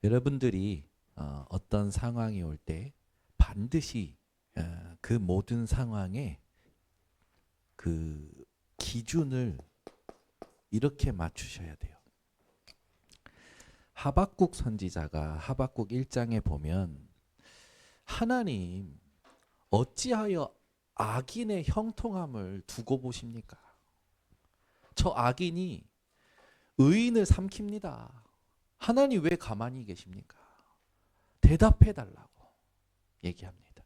여러분들이 어떤 상황이 올 때 반드시 그 모든 상황에 그 기준을 이렇게 맞추셔야 돼요. 하박국 선지자가 하박국 1장에 보면 하나님 어찌하여 악인의 형통함을 두고 보십니까? 저 악인이 의인을 삼킵니다. 하나님 왜 가만히 계십니까? 대답해 달라고 얘기합니다.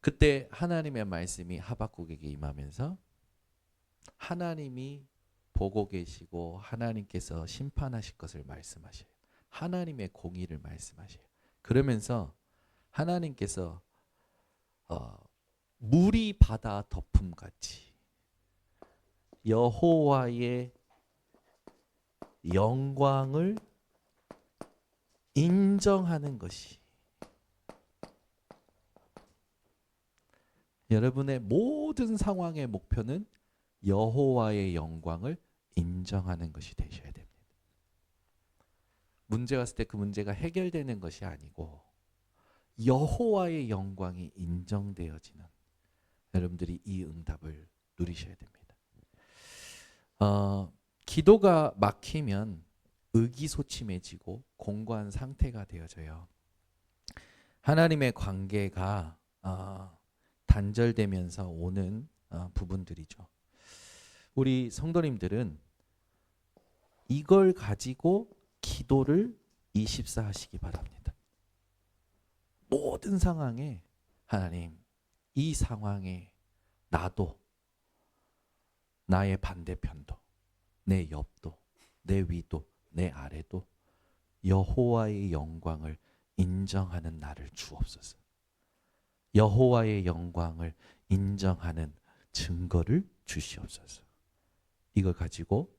그때 하나님의 말씀이 하박국에게 임하면서 하나님이 보고 계시고 하나님께서 심판하실 것을 말씀하셔요. 하나님의 공의를 말씀하셔요. 그러면서 하나님께서 물이 바다 덮음같이 여호와의 영광을 인정하는 것이 여러분의 모든 상황의 목표는 여호와의 영광을 인정하는 것이 되셔야 됩니다. 문제가 왔을 때 그 문제가 해결되는 것이 아니고 여호와의 영광이 인정되어지는 여러분들이 이 응답을 누리셔야 됩니다. 기도가 막히면 의기소침해지고 공고한 상태가 되어져요. 하나님의 관계가 단절되면서 오는 부분들이죠. 우리 성도님들은 이걸 가지고 기도를 24 하시기 바랍니다. 모든 상황에 하나님, 이 상황에 나도, 나의 반대편도, 내 옆도, 내 위도, 내 아래도 여호와의 영광을 인정하는 나를 주옵소서. 여호와의 영광을 인정하는 증거를 주시옵소서. 이걸 가지고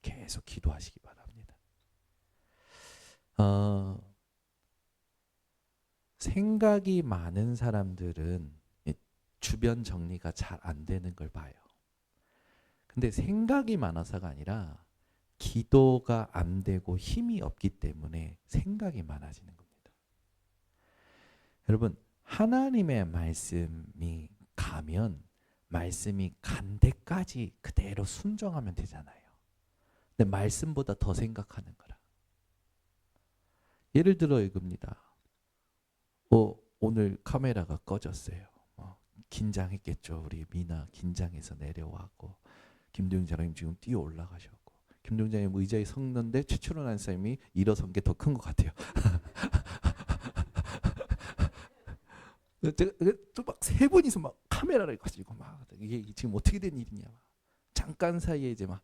계속 기도하시기 바랍니다. 생각이 많은 사람들은 주변 정리가 잘 안 되는 걸 봐요. 근데 생각이 많아서가 아니라 기도가 안 되고 힘이 없기 때문에 생각이 많아지는 겁니다. 여러분, 하나님의 말씀이 가면 말씀이 간 데까지 그대로 순종하면 되잖아요. 근데 말씀보다 더 생각하는 거라. 예를 들어 이겁니다. 오늘 카메라가 꺼졌어요. 긴장했겠죠. 우리 미나 긴장해서 내려왔고 김동영 장로님 지금 뛰어 올라가셨고 김동영 장로님 의자에 섰는데 최초로 난 사람이 일어선 게 더 큰 것 같아요. 또 막 세 분이서 막 카메라를 가지고 막 이게 지금 어떻게 된 일이냐. 잠깐 사이에 이제 막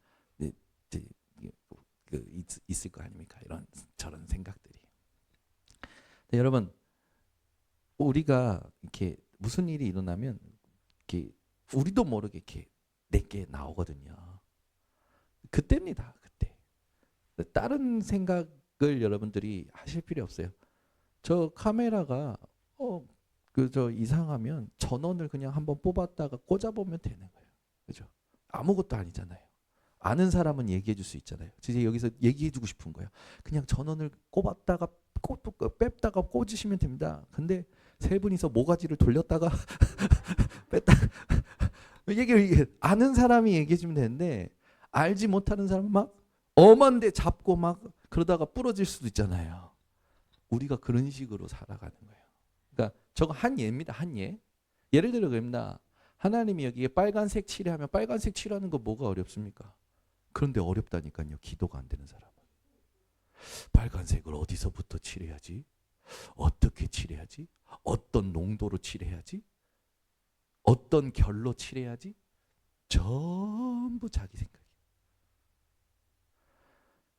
있을 거 아닙니까? 이런 저런 생각들이. 여러분, 우리가 이렇게 무슨 일이 일어나면 이렇게 우리도 모르게 이렇게 내게 나오거든요. 그때입니다. 그때. 다른 생각을 여러분들이 하실 필요 없어요. 저 카메라가 저 이상하면 전원을 그냥 한번 뽑았다가 꽂아보면 되는 거예요. 그죠? 아무것도 아니잖아요. 아는 사람은 얘기해 줄 수 있잖아요. 진짜 여기서 얘기해 주고 싶은 거예요. 그냥 전원을 꼽았다가 뺐다가 꽂으시면 됩니다. 근데 세 분이서 모가지를 돌렸다가 뺐다가 얘기 아는 사람이 얘기해 주면 되는데 알지 못하는 사람은 막 엄한데 잡고 막 그러다가 부러질 수도 있잖아요. 우리가 그런 식으로 살아가는 거예요. 그러니까 저거 한 예입니다. 한 예. 예를 들어 그럽니다. 하나님이 여기에 빨간색 칠하면 빨간색 칠하는 거 뭐가 어렵습니까? 그런데 어렵다니까요. 기도가 안 되는 사람은. 빨간색을 어디서부터 칠해야지? 어떻게 칠해야지? 어떤 농도로 칠해야지? 어떤 결로 칠해야지? 전부 자기 생각이에요.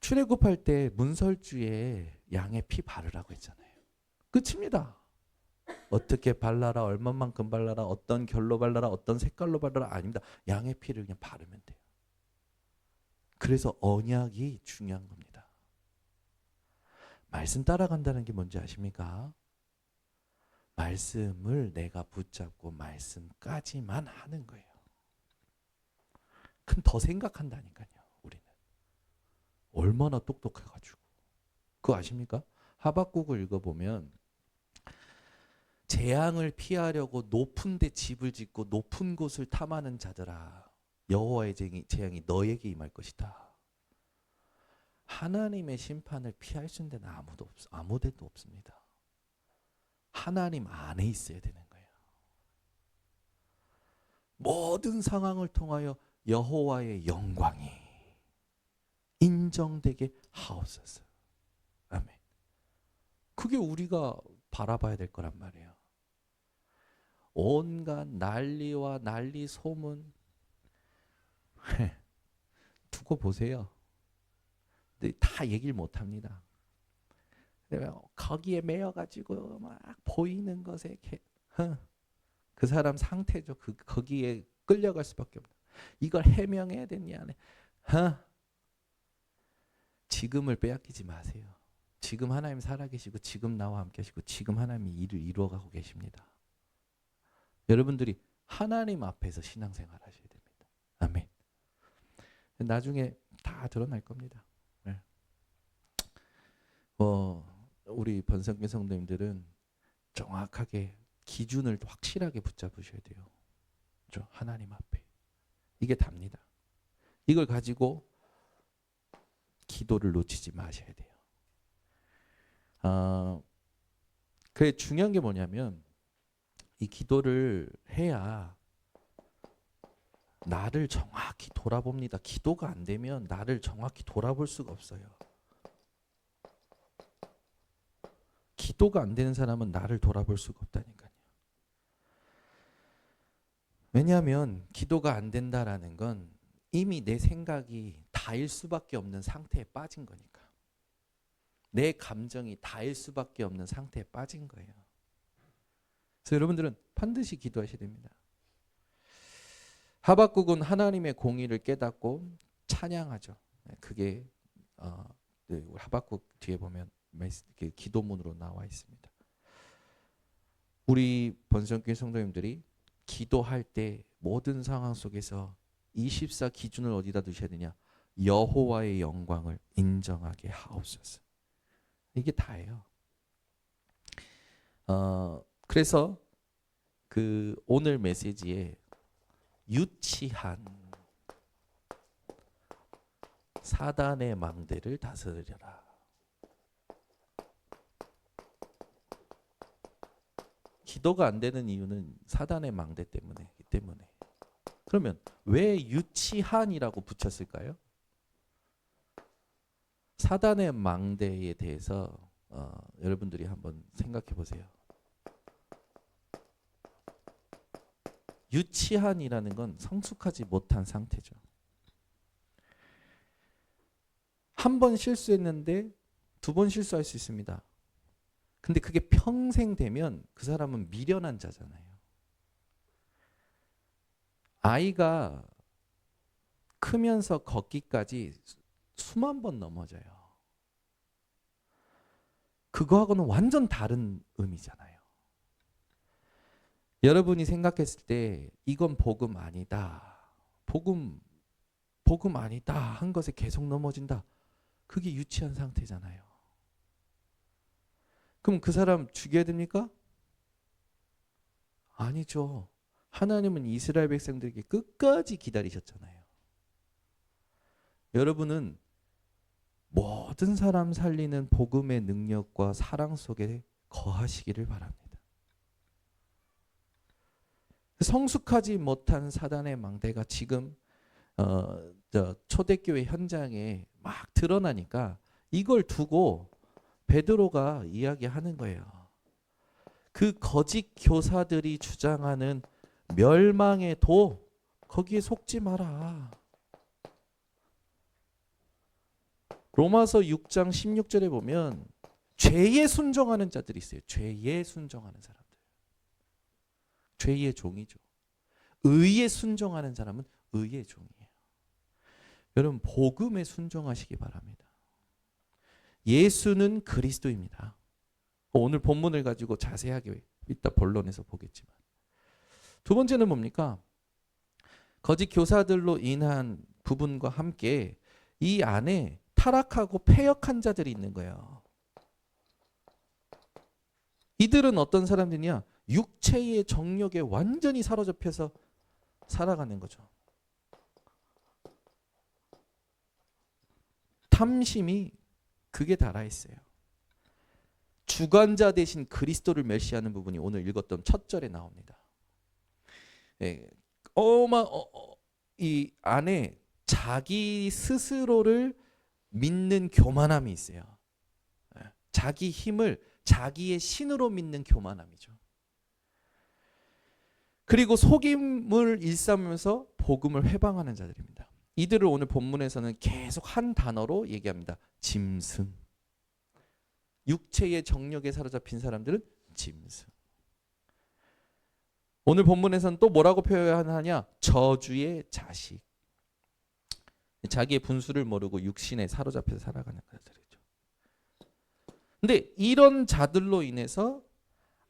출애굽할 때 문설주에 양의 피 바르라고 했잖아요. 끝입니다. 어떻게 발라라, 얼마만큼 발라라, 어떤 결로 발라라, 어떤 색깔로 발라라 아닙니다. 양의 피를 그냥 바르면 돼요. 그래서 언약이 중요한 겁니다. 말씀 따라간다는 게 뭔지 아십니까? 말씀을 내가 붙잡고 말씀까지만 하는 거예요. 큰 더 생각한다니까요. 우리는 얼마나 똑똑해가지고. 그거 아십니까? 하박국을 읽어보면 재앙을 피하려고 높은 데 집을 짓고 높은 곳을 탐하는 자들아, 여호와의 재앙이 너에게 임할 것이다. 하나님의 심판을 피할 수 있는 데는 아무 데도 없습니다. 하나님 안에 있어야 되는 거예요. 모든 상황을 통하여 여호와의 영광이 인정되게 하옵소서. 아멘. 그게 우리가 바라봐야 될 거란 말이에요. 온갖 난리와 난리 소문 두고 보세요. 근데 다 얘기를 못 합니다. 거기에 매여가지고 막 보이는 것에 그 사람 상태죠. 거기에 끌려갈 수밖에 없다. 이걸 해명해야 되냐? 지금을 빼앗기지 마세요. 지금 하나님 살아계시고 지금 나와 함께 하시고 지금 하나님이 일을 이루어가고 계십니다. 여러분들이 하나님 앞에서 신앙생활 하셔야 됩니다. 아멘. 나중에 다 드러날 겁니다. 네. 우리 번성교 성도님들은 정확하게 기준을 확실하게 붙잡으셔야 돼요. 하나님 앞에. 이게 답니다. 이걸 가지고 기도를 놓치지 마셔야 돼요. 그게 중요한 게 뭐냐면 이 기도를 해야 나를 정확히 돌아봅니다. 기도가 안 되면 나를 정확히 돌아볼 수가 없어요. 기도가 안 되는 사람은 나를 돌아볼 수가 없다니까요. 왜냐하면 기도가 안 된다라는 건 이미 내 생각이 다일 수밖에 없는 상태에 빠진 거니까. 내 감정이 다일 수밖에 없는 상태에 빠진 거예요. 그래서 여러분들은 반드시 기도하셔야 됩니다. 하박국은 하나님의 공의를 깨닫고 찬양하죠. 그게 하박국 뒤에 보면 기도문으로 나와 있습니다. 우리 번성교회 성도님들이 기도할 때 모든 상황 속에서 24 기준을 어디다 두셔야 되냐? 여호와의 영광을 인정하게 하옵소서. 이게 다예요. 그래서 오늘 메시지에 유치한 사단의 망대를 다스리라. 기도가 안 되는 이유는 사단의 망대 때문이기 때문에. 그러면 왜 유치한이라고 붙였을까요? 사단의 망대에 대해서 여러분들이 한번 생각해 보세요. 유치한이라는 건 성숙하지 못한 상태죠. 한 번 실수했는데 두 번 실수할 수 있습니다. 근데 그게 평생 되면 그 사람은 미련한 자잖아요. 아이가 크면서 걷기까지 수만 번 넘어져요. 그거하고는 완전 다른 의미잖아요. 여러분이 생각했을 때 이건 복음 아니다. 복음 아니다 한 것에 계속 넘어진다. 그게 유치한 상태잖아요. 그럼 그 사람 죽여야 됩니까? 아니죠. 하나님은 이스라엘 백성들에게 끝까지 기다리셨잖아요. 여러분은 모든 사람 살리는 복음의 능력과 사랑 속에 거하시기를 바랍니다. 성숙하지 못한 사단의 망대가 지금 초대교회 현장에 막 드러나니까 이걸 두고 베드로가 이야기하는 거예요. 그 거짓 교사들이 주장하는 멸망의 도, 거기에 속지 마라. 로마서 6장 16절에 보면 죄에 순종하는 자들이 있어요. 죄에 순종하는 사람들. 죄의 종이죠. 의에 순종하는 사람은 의의 종이에요. 여러분 복음에 순종하시기 바랍니다. 예수는 그리스도입니다. 오늘 본문을 가지고 자세하게 이따 본론에서 보겠지만, 두 번째는 뭡니까? 거짓 교사들로 인한 부분과 함께 이 안에 타락하고 패역한 자들이 있는 거예요. 이들은 어떤 사람들이냐? 육체의 정욕에 완전히 사로잡혀서 살아가는 거죠. 탐심이 극에 달하 있어요. 주관자 대신 그리스도를 멸시하는 부분이 오늘 읽었던 첫 절에 나옵니다. 예, 이 안에 자기 스스로를 믿는 교만함이 있어요. 예, 자기 힘을 자기의 신으로 믿는 교만함이죠. 그리고 속임을 일삼으면서 복음을 회방하는 자들입니다. 이들을 오늘 본문에서는 계속 한 단어로 얘기합니다. 짐승. 육체의 정욕에 사로잡힌 사람들은 짐승. 오늘 본문에서는 또 뭐라고 표현하냐? 저주의 자식. 자기의 분수를 모르고 육신에 사로잡혀서 살아가는 자들이죠. 근데 이런 자들로 인해서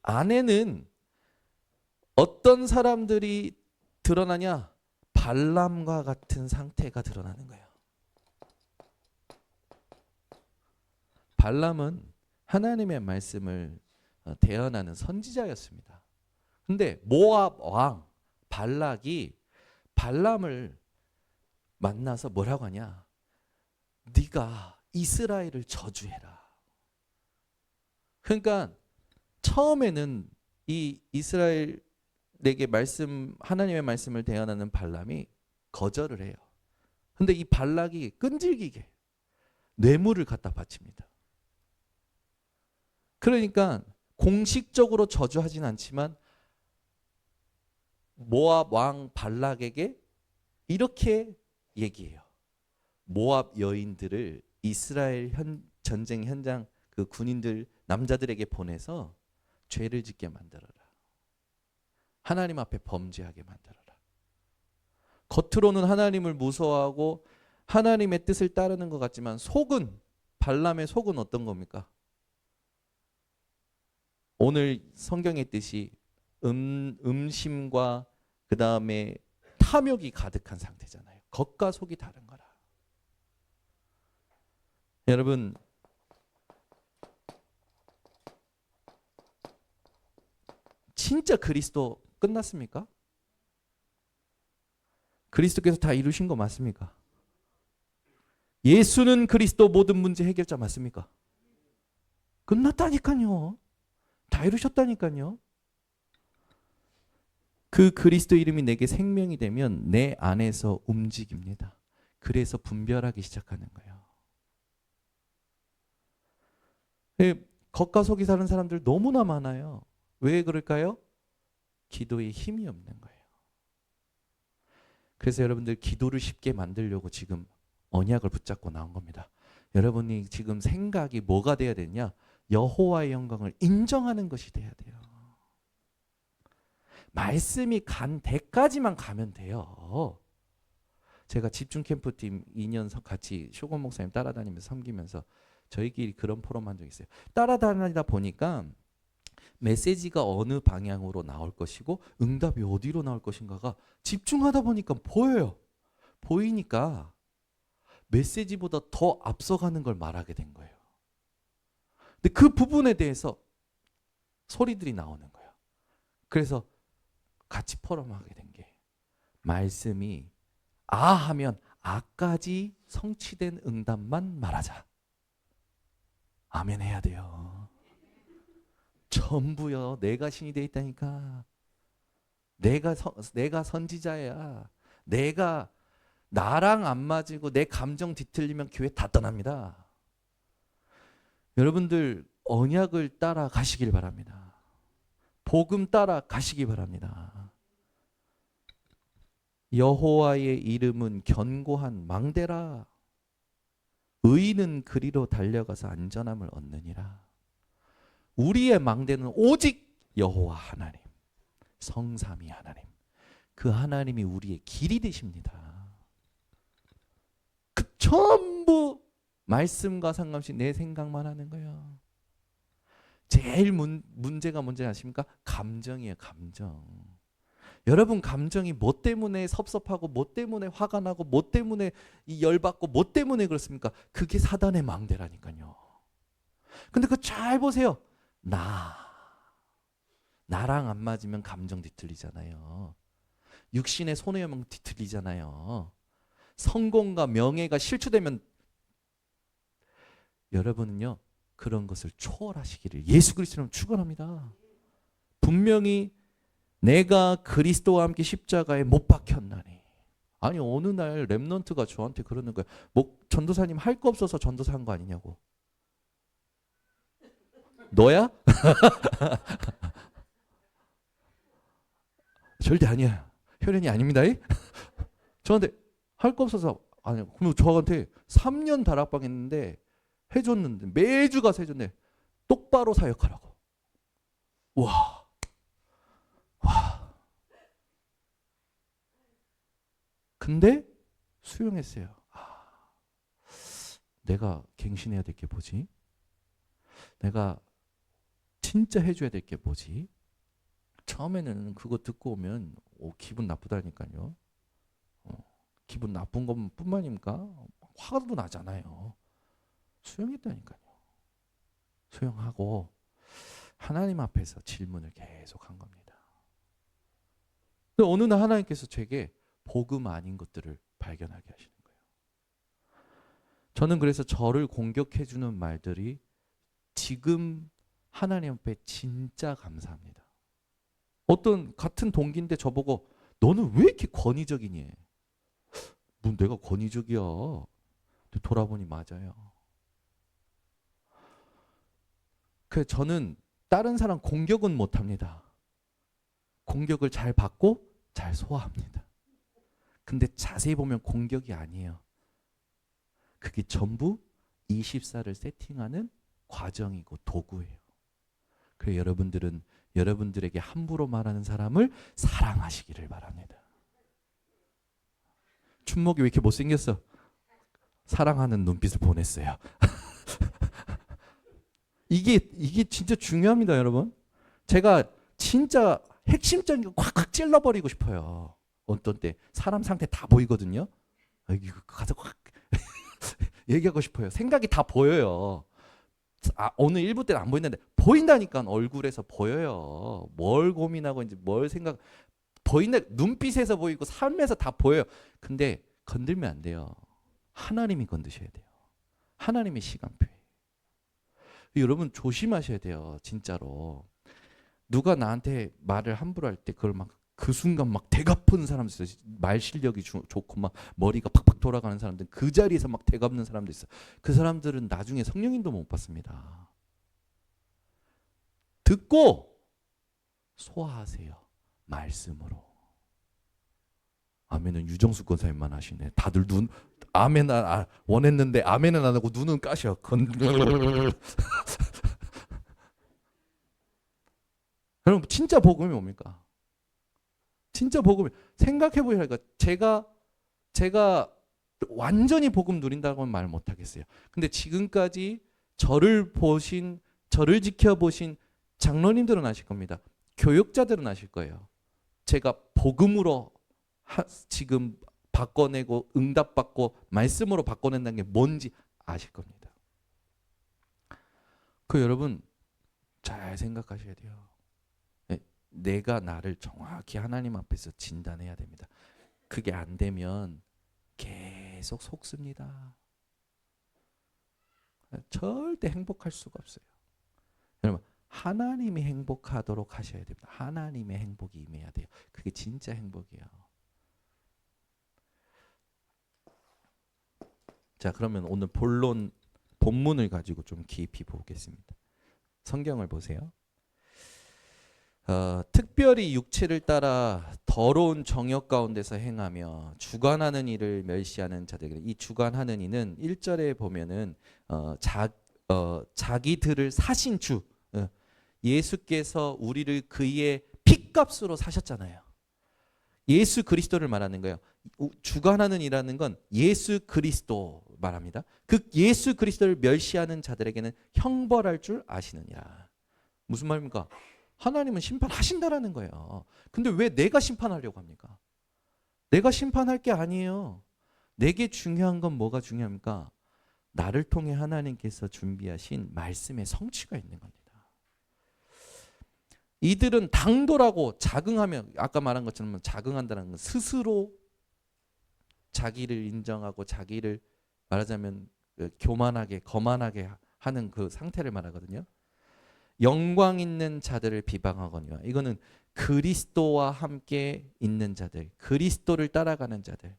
안에는 어떤 사람들이 드러나냐? 발람과 같은 상태가 드러나는 거예요. 발람은 하나님의 말씀을 대언하는 선지자였습니다. 근데 모압 왕 발락이 발람을 만나서 뭐라고 하냐? 네가 이스라엘을 저주해라. 그러니까 처음에는 이 이스라엘에게 하나님의 말씀을 대언하는 발람이 거절을 해요. 근데 이 발락이 끈질기게 뇌물을 갖다 바칩니다. 그러니까 공식적으로 저주하진 않지만 모압 왕 발락에게 이렇게 얘기해요. 모압 여인들을 이스라엘 전쟁 현장 그 군인들 남자들에게 보내서 죄를 짓게 만들어라. 하나님 앞에 범죄하게 만들어라. 겉으로는 하나님을 무서워하고 하나님의 뜻을 따르는 것 같지만 속은 발람의 속은 어떤 겁니까? 오늘 성경의 뜻이 음심과 그 다음에 탐욕이 가득한 상태잖아요. 겉과 속이 다른 거라. 여러분, 진짜 그리스도 끝났습니까? 그리스도께서 다 이루신 거 맞습니까? 예수는 그리스도 모든 문제 해결자 맞습니까? 끝났다니까요. 다 이루셨다니까요. 그 그리스도 이름이 내게 생명이 되면 내 안에서 움직입니다. 그래서 분별하기 시작하는 거예요. 겉과 속이 사는 사람들 너무나 많아요. 왜 그럴까요? 기도에 힘이 없는 거예요. 그래서 여러분들 기도를 쉽게 만들려고 지금 언약을 붙잡고 나온 겁니다. 여러분이 지금 생각이 뭐가 돼야 되냐? 여호와의 영광을 인정하는 것이 돼야 돼요. 말씀이 간 데까지만 가면 돼요. 제가 집중 캠프팀 2년 같이 쇼건 목사님 따라다니면서 섬기면서 저희끼리 그런 포럼 한 적 있어요. 따라다니다 보니까 메시지가 어느 방향으로 나올 것이고 응답이 어디로 나올 것인가가 집중하다 보니까 보여요. 보이니까 메시지보다 더 앞서가는 걸 말하게 된 거예요. 근데 그 부분에 대해서 소리들이 나오는 거예요. 그래서 같이 포럼하게 된 게 말씀이 아 하면 아까지 성취된 응답만 말하자. 아멘 해야 돼요. 전부요. 내가 신이 돼 있다니까. 내가 선지자야. 내가 나랑 안 맞고 내 감정 뒤틀리면 교회 다 떠납니다. 여러분들 언약을 따라 가시길 바랍니다. 복음 따라 가시기 바랍니다. 여호와의 이름은 견고한 망대라. 의인은 그리로 달려가서 안전함을 얻느니라. 우리의 망대는 오직 여호와 하나님, 성삼위 하나님. 그 하나님이 우리의 길이 되십니다. 그 전부 말씀과 상관없이 내 생각만 하는 거예요. 제일 문제가 뭔지 아십니까? 감정이에요. 감정. 여러분 감정이 뭐 때문에 섭섭하고 뭐 때문에 화가 나고 뭐 때문에 이 열받고 뭐 때문에 그렇습니까? 그게 사단의 망대라니까요. 근데 그거 잘 보세요. 나랑 안 맞으면 감정 뒤틀리잖아요. 육신의 손해 욕망 뒤틀리잖아요. 성공과 명예가 실추되면 여러분은요 그런 것을 초월하시기를 예수 그리스도로 축원합니다. 분명히 내가 그리스도와 함께 십자가에 못 박혔나니. 아니 어느 날 렘넌트가 저한테 그러는 거예요. 뭐 전도사님 할 거 없어서 전도사 한 거 아니냐고. 너야? 절대 아니야. 혈연이 아닙니다. 저한테 할 거 없어서 아니 그럼 저한테 3년 다락방 했는데 해줬는데 매주 가서 해줬네. 똑바로 사역하라고. 와. 근데 수용했어요. 내가 갱신해야 될 게 뭐지? 내가 진짜 해줘야 될 게 뭐지? 처음에는 그거 듣고 오면 기분 나쁘다니까요. 기분 나쁜 것뿐만입니까? 화도 나잖아요. 수용했다니까요. 수용하고 하나님 앞에서 질문을 계속 한 겁니다. 근데 어느 날 하나님께서 제게 복음 아닌 것들을 발견하게 하시는 거예요. 저는 그래서 저를 공격해주는 말들이 지금 하나님 앞에 진짜 감사합니다. 어떤 같은 동기인데 저보고 너는 왜 이렇게 권위적이니? 뭐 내가 권위적이야. 돌아보니 맞아요. 저는 다른 사람 공격은 못합니다. 공격을 잘 받고 잘 소화합니다. 근데 자세히 보면 공격이 아니에요. 그게 전부 24를 세팅하는 과정이고 도구예요. 그래서 여러분들은 여러분들에게 함부로 말하는 사람을 사랑하시기를 바랍니다. 춘목이 왜 이렇게 못생겼어? 사랑하는 눈빛을 보냈어요. 이게 진짜 중요합니다, 여러분. 제가 진짜 핵심적인 거 콱콱 찔러버리고 싶어요. 어떤 때 사람 상태 다 보이거든요. 이거 가서 확 얘기하고 싶어요. 생각이 다 보여요. 오늘 1부 때는 안 보이는데 보인다니까. 얼굴에서 보여요. 뭘 고민하고 이제 뭘 생각 보인다. 눈빛에서 보이고 삶에서 다 보여요. 근데 건들면 안 돼요. 하나님이 건드셔야 돼요. 하나님의 시간표예요. 여러분 조심하셔야 돼요. 진짜로. 누가 나한테 말을 함부로 할 때 그걸 막 그 순간 막 대갚는 사람도 있어요. 말 실력이 좋고 막 머리가 팍팍 돌아가는 사람들, 그 자리에서 막 대갚는 사람도 있어요. 그 사람들은 나중에 성령님도 못 받습니다. 듣고 소화하세요. 말씀으로. 아멘은 유정수 권사님만 하시네. 다들 눈 아멘 원했는데 아멘은 안 하고 눈은 까셔. 여러분 진짜 복음이 뭡니까? 진짜 복음이 생각해 보시니까 제가 완전히 복음 누린다고는 말 못 하겠어요. 근데 지금까지 저를 지켜보신 장로님들은 아실 겁니다. 교육자들은 아실 거예요. 제가 복음으로 지금 바꿔내고 응답받고 말씀으로 바꿔낸다는 게 뭔지 아실 겁니다. 여러분 잘 생각하셔야 돼요. 내가 나를 정확히 하나님 앞에서 진단해야 됩니다. 그게 안 되면 계속 속습니다. 절대 행복할 수가 없어요. 여러분 하나님이 행복하도록 하셔야 됩니다. 하나님의 행복이 임해야 돼요. 그게 진짜 행복이에요. 자, 그러면 오늘 본문을 가지고 좀 깊이 보겠습니다. 성경을 보세요. 특별히 육체를 따라 더러운 정욕 가운데서 행하며 주관하는 이를 멸시하는 자들. 이 주관하는 이는 1절에 보면은 자기들을 사신 주 예수께서 우리를 그의 핏값으로 사셨잖아요. 예수 그리스도를 말하는 거예요. 주관하는 이라는 건 예수 그리스도 말합니다. 그 예수 그리스도를 멸시하는 자들에게는 형벌할 줄 아시느니라. 무슨 말입니까? 하나님은 심판하신다라는 거예요. 근데 왜 내가 심판하려고 합니까? 내가 심판할 게 아니에요. 내게 중요한 건 뭐가 중요합니까? 나를 통해 하나님께서 준비하신 말씀의 성취가 있는 겁니다. 이들은 당돌하고 자긍하며, 아까 말한 것처럼 자긍한다는 건 스스로 자기를 인정하고 자기를 말하자면 교만하게 거만하게 하는 그 상태를 말하거든요. 영광 있는 자들을 비방하거니와, 이거는 그리스도와 함께 있는 자들, 그리스도를 따라가는 자들.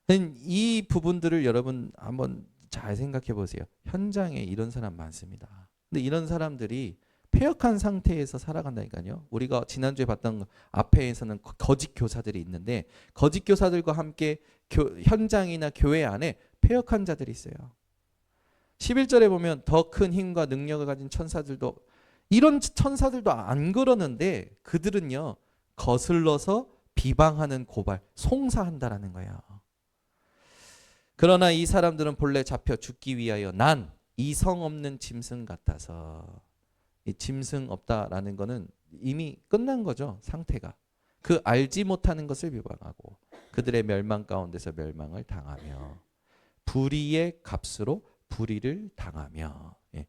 이 부분들을 여러분 한번 잘 생각해 보세요. 현장에 이런 사람 많습니다. 근데 이런 사람들이 패역한 상태에서 살아간다니까요. 우리가 지난주에 봤던 앞에서는 거짓 교사들이 있는데, 거짓 교사들과 함께 현장이나 교회 안에 패역한 자들이 있어요. 11절에 보면 더 큰 힘과 능력을 가진 천사들도, 이런 천사들도 안 그러는데 그들은요 거슬러서 비방하는 고발, 송사한다라는 거예요. 그러나 이 사람들은 본래 잡혀 죽기 위하여 난 이성 없는 짐승 같아서, 이 짐승 없다라는 거는 이미 끝난 거죠. 상태가. 그 알지 못하는 것을 비방하고 그들의 멸망 가운데서 멸망을 당하며 불의의 값으로 불의를 당하며, 예.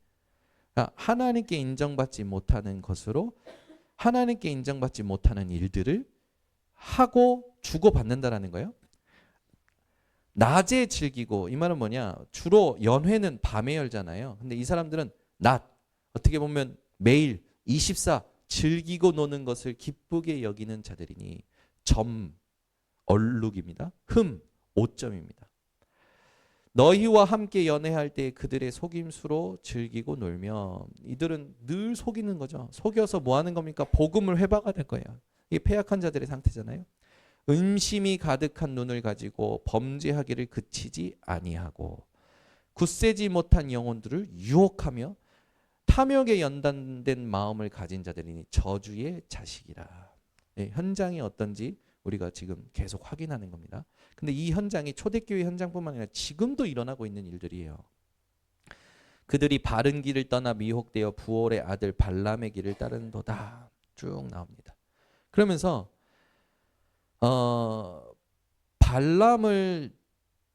그러니까 하나님께 인정받지 못하는 것으로 하나님께 인정받지 못하는 일들을 하고 주고받는다라는 거예요. 낮에 즐기고, 이 말은 뭐냐, 주로 연회는 밤에 열잖아요. 근데 이 사람들은 낮, 어떻게 보면 매일 24 즐기고 노는 것을 기쁘게 여기는 자들이니 점 얼룩입니다. 흠 5점입니다. 너희와 함께 연회할 때 그들의 속임수로 즐기고 놀며, 이들은 늘 속이는 거죠. 속여서 뭐 하는 겁니까? 복음을 회박해야 될 거예요. 이게 패약한 자들의 상태잖아요. 음심이 가득한 눈을 가지고 범죄하기를 그치지 아니하고 굳세지 못한 영혼들을 유혹하며 탐욕에 연단된 마음을 가진 자들이니 저주의 자식이라. 네, 현장이 어떤지 우리가 지금 계속 확인하는 겁니다. 근데 이 현장이 초대교회 현장뿐만 아니라 지금도 일어나고 있는 일들이에요. 그들이 바른 길을 떠나 미혹되어 부올의 아들 발람의 길을 따르는도다. 쭉 나옵니다. 그러면서 발람을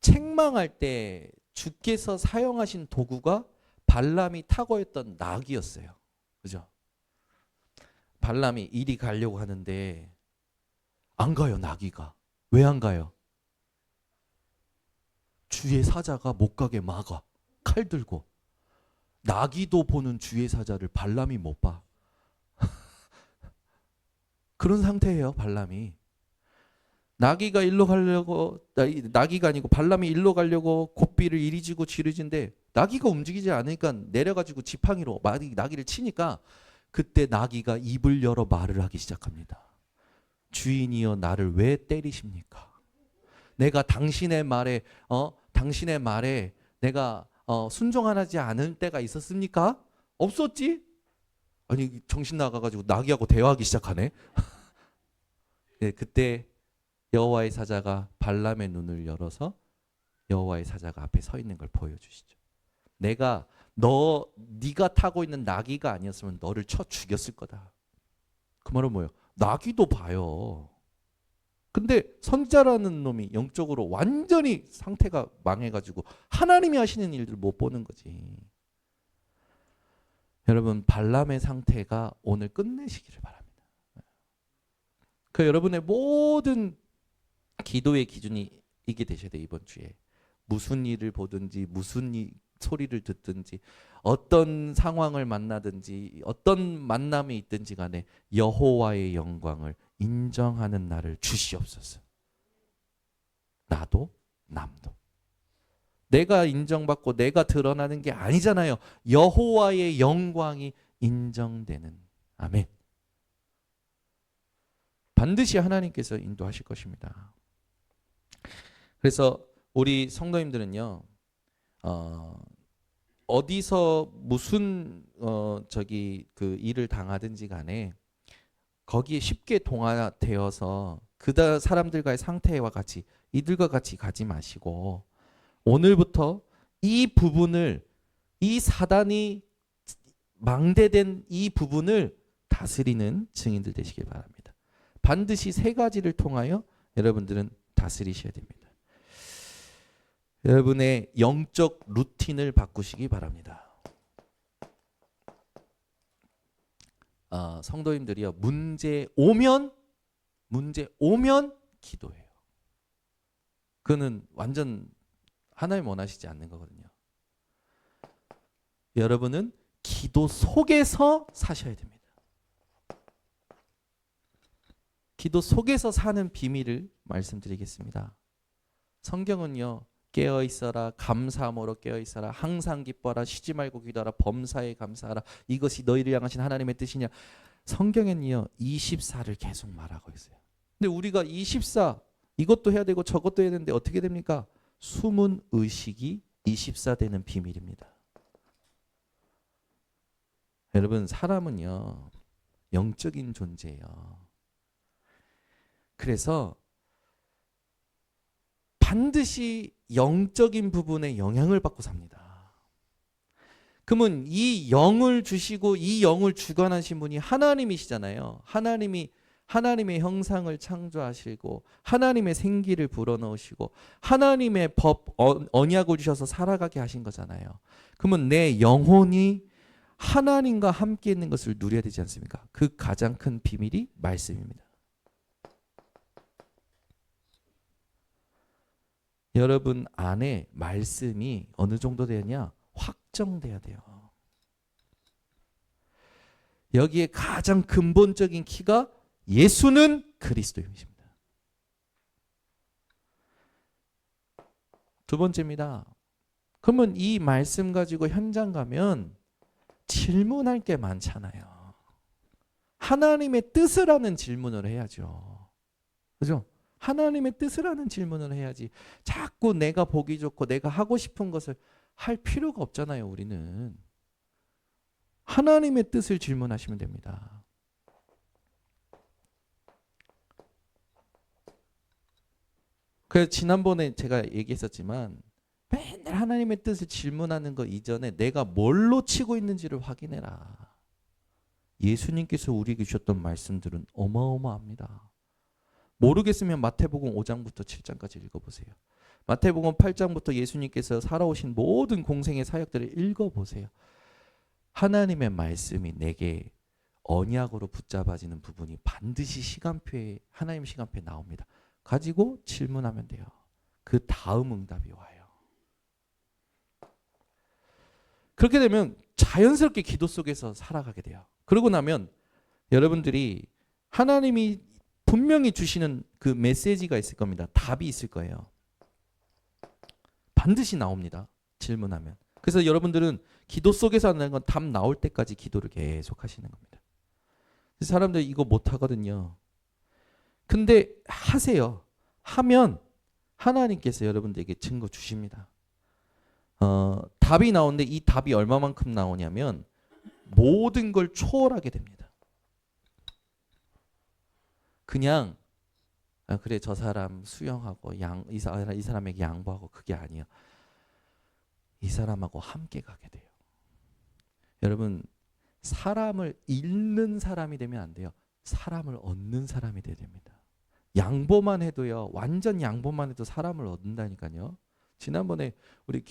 책망할 때 주께서 사용하신 도구가 발람이 타고 있던 낙이었어요. 그죠? 발람이 이리 가려고 하는데 안 가요, 나귀가. 왜 안 가요? 주의 사자가 못 가게 막아. 칼 들고. 나귀도 보는 주의 사자를 발람이 못 봐. 그런 상태예요, 발람이. 나귀가 일로 가려고, 나귀가 아니고 발람이 일로 가려고 고삐를 이리 지고 뒤를 진데 나귀가 움직이지 않으니까 내려가지고 지팡이로 나귀를 치니까, 그때 나귀가 입을 열어 말을 하기 시작합니다. 주인이여 나를 왜 때리십니까? 내가 당신의 말에 내가 순종하지 않을 때가 있었습니까? 없었지? 아니 정신 나가가지고 나귀하고 대화하기 시작하네. 네, 그때 여호와의 사자가 발람의 눈을 열어서 여호와의 사자가 앞에 서 있는 걸 보여주시죠. 네가 타고 있는 나귀가 아니었으면 너를 쳐 죽였을 거다. 그 말은 뭐예요? 나귀도 봐요. 근데 선지자라는 놈이 영적으로 완전히 상태가 망해가지고 하나님이 하시는 일들 못 보는 거지. 여러분 발람의 상태가 오늘 끝내시기를 바랍니다. 그 여러분의 모든 기도의 기준이 이게 되셔야 돼요. 이번 주에 무슨 일을 보든지 무슨 소리를 듣든지 어떤 상황을 만나든지 어떤 만남이 있든지 간에 여호와의 영광을 인정하는 날을 주시옵소서. 나도 남도. 내가 인정받고 내가 드러나는 게 아니잖아요. 여호와의 영광이 인정되는. 아멘. 반드시 하나님께서 인도하실 것입니다. 그래서 우리 성도님들은요, 어디서 무슨 그 일을 당하든지 간에 거기에 쉽게 동화되어서 그 사람들과의 상태와 같이 이들과 같이 가지 마시고, 오늘부터 이 부분을 이 사단이 망대된 이 부분을 다스리는 증인들 되시길 바랍니다. 반드시 세 가지를 통하여 여러분들은 다스리셔야 됩니다. 여러분의 영적 루틴을 바꾸시기 바랍니다. 성도님들이요, 문제 오면 기도해요. 그거는 완전 하나님 원하시지 않는 거거든요. 여러분은 기도 속에서 사셔야 됩니다. 기도 속에서 사는 비밀을 말씀드리겠습니다. 성경은요, 깨어 있어라, 감사함으로 깨어 있어라, 항상 기뻐하라, 쉬지 말고 기도하라, 범사에 감사하라, 이것이 너희를 향하신 하나님의 뜻이냐. 성경에는요 24를 계속 말하고 있어요. 근데 우리가 24 이것도 해야 되고 저것도 해야 되는데 어떻게 됩니까? 숨은 의식이 24 되는 비밀입니다. 여러분, 사람은요 영적인 존재예요. 그래서 반드시 영적인 부분에 영향을 받고 삽니다. 그러면 이 영을 주시고 이 영을 주관하신 분이 하나님이시잖아요. 하나님의 형상을 창조하시고 하나님의 생기를 불어넣으시고 하나님의 법, 언약을 주셔서 살아가게 하신 거잖아요. 그러면 내 영혼이 하나님과 함께 있는 것을 누려야 되지 않습니까? 그 가장 큰 비밀이 말씀입니다. 여러분 안에 말씀이 어느 정도 되냐? 확정돼야 돼요. 여기에 가장 근본적인 키가 예수는 그리스도이십니다. 두 번째입니다. 그러면 이 말씀 가지고 현장 가면 질문할 게 많잖아요. 하나님의 뜻을 아는 질문을 해야죠. 그죠? 하나님의 뜻을 아는 질문을 해야지. 자꾸 내가 보기 좋고 내가 하고 싶은 것을 할 필요가 없잖아요. 우리는 하나님의 뜻을 질문하시면 됩니다. 그래서 지난번에 제가 얘기했었지만 맨날 하나님의 뜻을 질문하는 것 이전에 내가 뭘로 치고 있는지를 확인해라. 예수님께서 우리에게 주셨던 말씀들은 어마어마합니다. 모르겠으면 마태복음 5장부터 7장까지 읽어보세요. 마태복음 8장부터 예수님께서 살아오신 모든 공생의 사역들을 읽어보세요. 하나님의 말씀이 내게 언약으로 붙잡아지는 부분이 반드시 시간표에, 하나님 시간표에 나옵니다. 가지고 질문하면 돼요. 그 다음 응답이 와요. 그렇게 되면 자연스럽게 기도 속에서 살아가게 돼요. 그러고 나면 여러분들이 하나님이 분명히 주시는 그 메시지가 있을 겁니다. 답이 있을 거예요. 반드시 나옵니다. 질문하면. 그래서 여러분들은 기도 속에서 하는 건 답 나올 때까지 기도를 계속 하시는 겁니다. 사람들 이거 못 하거든요. 근데 하세요. 하면 하나님께서 여러분들에게 증거 주십니다. 답이 나오는데 이 답이 얼마만큼 나오냐면 모든 걸 초월하게 됩니다. 그냥 그래 저 사람 수용하고 이 사람에게 양보하고 그게 아니에요. 이 사람하고 함께 가게 돼요. 여러분, 사람을 잃는 사람이 되면 안 돼요. 사람을 얻는 사람이 돼야 됩니다. 양보만 해도요, 완전 양보만 해도 사람을 얻는다니까요. 지난번에 우리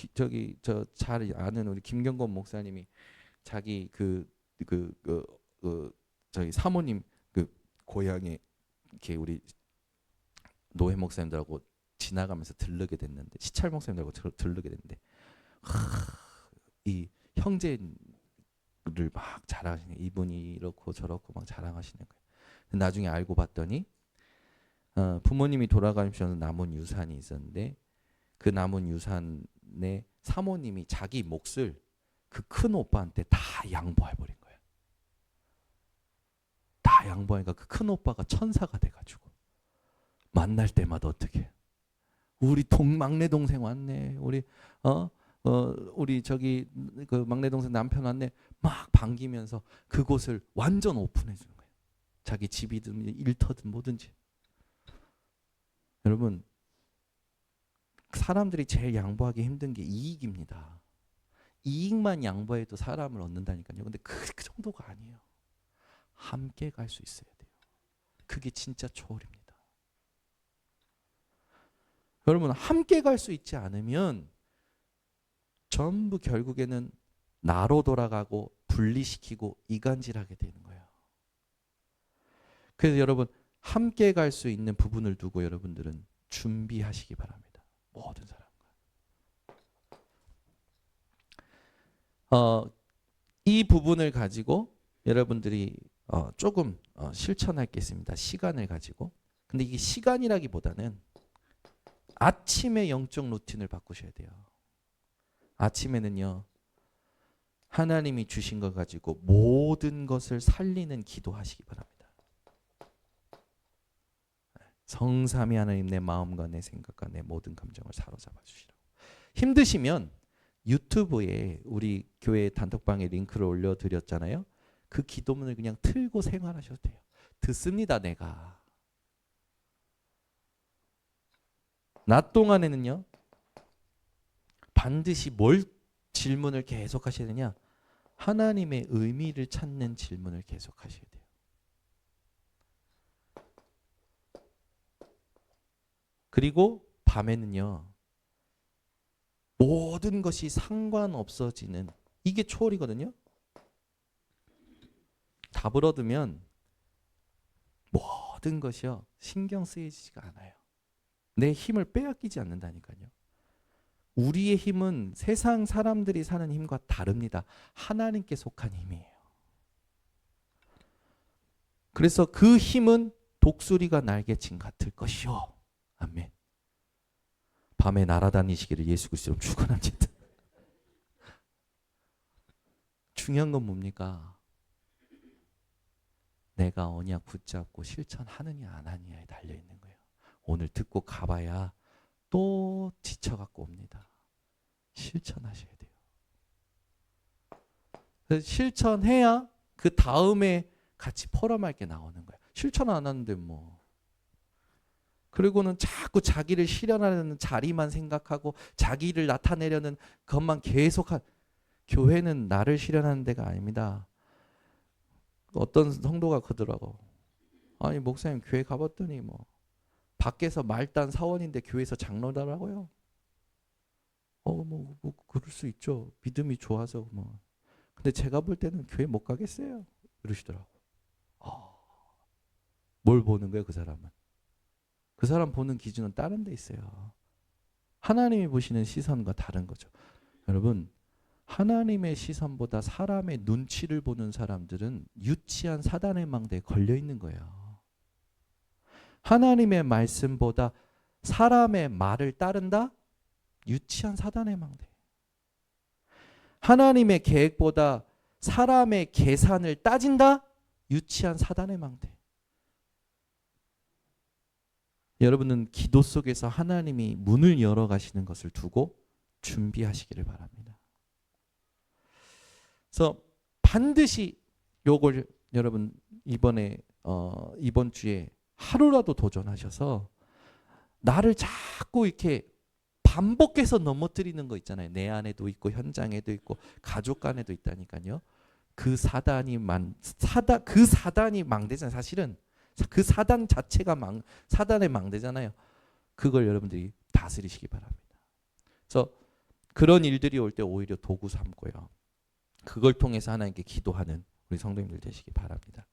저 잘 아는 우리 김경건 목사님이 자기 저희 사모님 그 고향에 이렇게 우리 노회 목사님들하고 지나가면서 들르게 됐는데, 시찰 목사님들하고 들르게 됐는데, 이 형제를 막 자랑하시는, 이분이 이렇고 저렇고 막 자랑하시는 거예요. 나중에 알고 봤더니 부모님이 돌아가시면서 남은 유산이 있었는데 그 남은 유산에 사모님이 자기 몫을 그 큰 오빠한테 다 양보해버린 거예요. 다 양보하니까 그 큰 오빠가 천사가 돼가지고 만날 때마다 어떻게 우리 막내 동생 왔네, 우리 저기 그 막내 동생 남편 왔네, 막 반기면서 그곳을 완전 오픈해 주는 거예요. 자기 집이든 일터든 뭐든지. 여러분, 사람들이 제일 양보하기 힘든 게 이익입니다. 이익만 양보해도 사람을 얻는다니까요. 근데 그 정도가 아니에요. 함께 갈 수 있어야 돼요. 그게 진짜 초월입니다. 여러분, 함께 갈 수 있지 않으면 전부 결국에는 나로 돌아가고 분리시키고 이간질하게 되는 거예요. 그래서 여러분, 함께 갈 수 있는 부분을 두고 여러분들은 준비하시기 바랍니다. 모든 사람과. 이 부분을 가지고 여러분들이 조금 실천할 게 있습니다. 시간을 가지고. 근데 이게 시간이라기보다는 아침에 영적 루틴을 바꾸셔야 돼요. 아침에는요, 하나님이 주신 것 가지고 모든 것을 살리는 기도하시기 바랍니다. 성삼위 하나님, 내 마음과 내 생각과 내 모든 감정을 사로잡아 주시라고. 힘드시면 유튜브에 우리 교회 단톡방에 링크를 올려드렸잖아요. 그 기도문을 그냥 틀고 생활하셔도 돼요. 듣습니다, 내가. 낮 동안에는요, 반드시 뭘 질문을 계속 하셔야 되냐? 하나님의 의미를 찾는 질문을 계속 하셔야 돼요. 그리고 밤에는요, 모든 것이 상관없어지는, 이게 초월이거든요. 답을 얻으면 모든 것이요, 신경 쓰이지가 않아요. 내 힘을 빼앗기지 않는다니까요. 우리의 힘은 세상 사람들이 사는 힘과 다릅니다. 하나님께 속한 힘이에요. 그래서 그 힘은 독수리가 날개친 같을 것이요. 아멘. 밤에 날아다니시기를 예수 그리스도로 축원합니다. 중요한 건 뭡니까? 내가 언약 붙잡고 실천하느냐 안 하느냐에 달려 있는 거예요. 오늘 듣고 가봐야 또 지쳐갖고 옵니다. 실천하셔야 돼요. 그래서 실천해야 그 다음에 같이 포럼할 게 나오는 거예요. 실천 안 하는데 뭐. 그리고는 자꾸 자기를 실현하려는 자리만 생각하고 자기를 나타내려는 것만 계속한. 교회는 나를 실현하는 데가 아닙니다. 어떤 성도가 그러더라고. 아니 목사님 교회 가봤더니 뭐 밖에서 말단 사원인데 교회에서 장로더라고요. 뭐 그럴 수 있죠. 믿음이 좋아서 뭐. 근데 제가 볼 때는 교회 못 가겠어요. 이러시더라고. 뭘 보는 거예요, 그 사람은? 그 사람 보는 기준은 다른 데 있어요. 하나님이 보시는 시선과 다른 거죠. 여러분, 하나님의 시선보다 사람의 눈치를 보는 사람들은 유치한 사단의 망대에 걸려 있는 거예요. 하나님의 말씀보다 사람의 말을 따른다? 유치한 사단의 망대. 하나님의 계획보다 사람의 계산을 따진다? 유치한 사단의 망대. 여러분은 기도 속에서 하나님이 문을 열어 가시는 것을 두고 준비하시기를 바랍니다. 그래서 반드시 요걸 여러분 이번 주에 하루라도 도전하셔서 나를 자꾸 이렇게 반복해서 넘어뜨리는 거 있잖아요. 내 안에도 있고 현장에도 있고 가족 간에도 있다니까요. 그 사단이 망대잖아요. 사실은 그 사단 자체가 사단의 망대잖아요. 그걸 여러분들이 다스리시기 바랍니다. 그래서 그런 일들이 올 때 오히려 도구 삼고요. 그걸 통해서 하나님께 기도하는 우리 성도님들 되시기 바랍니다.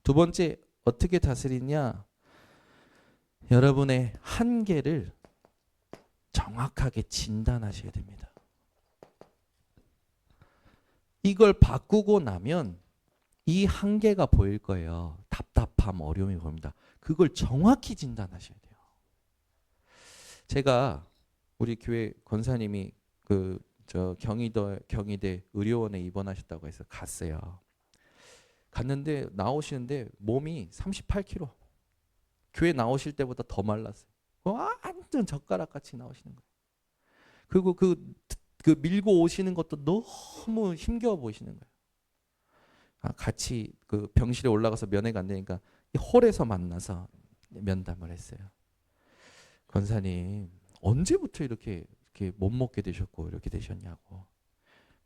두 번째, 어떻게 다스리냐? 여러분의 한계를 정확하게 진단하셔야 됩니다. 이걸 바꾸고 나면 이 한계가 보일 거예요. 답답함, 어려움이 보입니다. 그걸 정확히 진단하셔야 돼요. 제가 우리 교회 권사님이 경희대 의료원에 입원하셨다고 해서 갔어요. 갔는데 나오시는데 몸이 38kg. 교회 나오실 때보다 더 말랐어요. 완전 젓가락같이 나오시는 거예요. 그리고 그 밀고 오시는 것도 너무 힘겨워 보이시는 거예요. 같이 그 병실에 올라가서 면회가 안 되니까 홀에서 만나서 면담을 했어요. 권사님, 언제부터 이렇게 못 먹게 되셨고 이렇게 되셨냐고.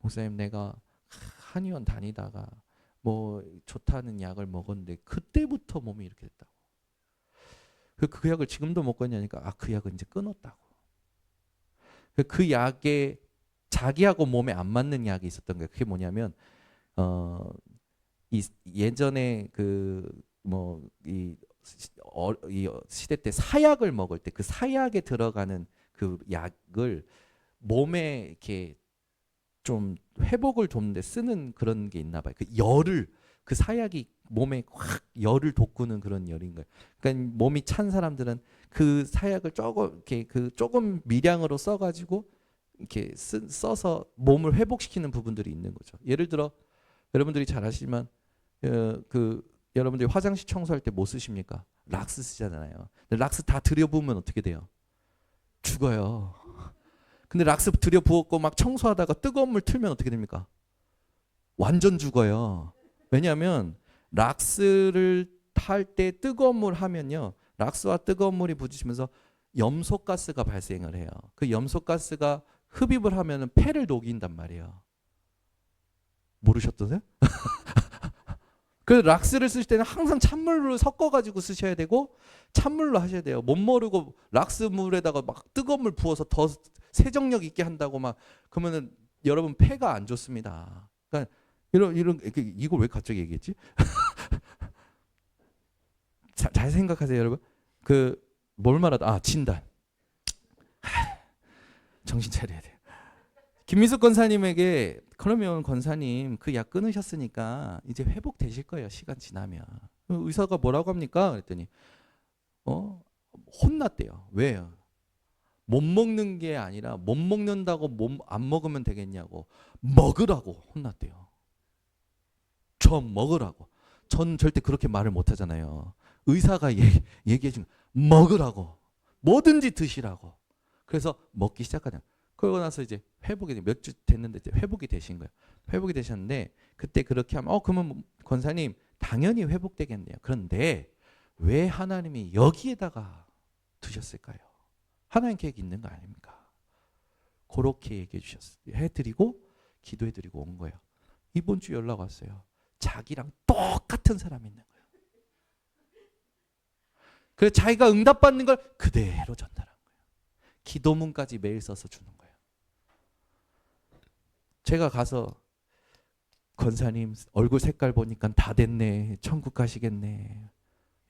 목사님 내가 한의원 다니다가 뭐 좋다는 약을 먹었는데 그때부터 몸이 이렇게 됐다고. 그 약을 지금도 먹고 있냐니까 그 약은 이제 끊었다고. 그 약에 자기하고 몸에 안 맞는 약이 있었던 거예요. 그게 뭐냐면 예전에 이 시대 때 사약을 먹을 때 그 사약에 들어가는 그 약을 몸에 이렇게 좀 회복을 돕는데 쓰는 그런 게 있나 봐요. 그 사약이 몸에 확 열을 돋구는 그런 열인 거예요. 그러니까 몸이 찬 사람들은 그 사약을 조금 미량으로 써가지고 이렇게 써서 몸을 회복시키는 부분들이 있는 거죠. 예를 들어 여러분들이 잘 아시지만 여러분들이 화장실 청소할 때 뭐 쓰십니까? 락스 쓰잖아요. 근데 락스 다 들여부으면 어떻게 돼요? 죽어요. 근데 락스 들여부었고 막 청소하다가 뜨거운 물 틀면 어떻게 됩니까? 완전 죽어요. 왜냐하면 락스를 탈 때 뜨거운 물 하면요. 락스와 뜨거운 물이 부딪히면서 염소가스가 발생을 해요. 그 염소가스가 흡입을 하면 폐를 녹인단 말이에요. 모르셨던데요? 그 락스를 쓰실 때는 항상 찬물로 섞어가지고 쓰셔야 되고 찬물로 하셔야 돼요. 못 모르고 락스 물에다가 막 뜨거운 물 부어서 더 세정력 있게 한다고 막 그러면은 여러분 폐가 안 좋습니다. 그러니까 이걸 왜 갑자기 얘기했지? 잘 생각하세요, 여러분. 뭘 말하다 진단. 정신 차려야 돼요. 김민숙 권사님에게 그러면 권사님 그 약 끊으셨으니까 이제 회복되실 거예요. 시간 지나면. 의사가 뭐라고 합니까? 그랬더니 혼났대요. 왜요? 못 먹는 게 아니라 못 먹는다고 안 먹으면 되겠냐고 먹으라고 혼났대요. 저 먹으라고. 전 절대 그렇게 말을 못 하잖아요. 의사가 얘기해 준 먹으라고. 뭐든지 드시라고. 그래서 먹기 시작하냐. 그러고 나서 이제 회복이 몇 주 됐는데 이제 회복이 되신 거예요. 회복이 되셨는데 그때 그렇게 하면 그러면 권사님 당연히 회복되겠네요. 그런데 왜 하나님이 여기에다가 두셨을까요? 하나님 계획이 있는 거 아닙니까? 그렇게 얘기해 주셨어요. 해드리고 기도해드리고 온 거예요. 이번 주 연락 왔어요. 자기랑 똑같은 사람이 있는 거예요. 그래서 자기가 응답받는 걸 그대로 전달한 거예요. 기도문까지 매일 써서 주는 거예요. 제가 가서 권사님 얼굴 색깔 보니까 다 됐네. 천국 가시겠네.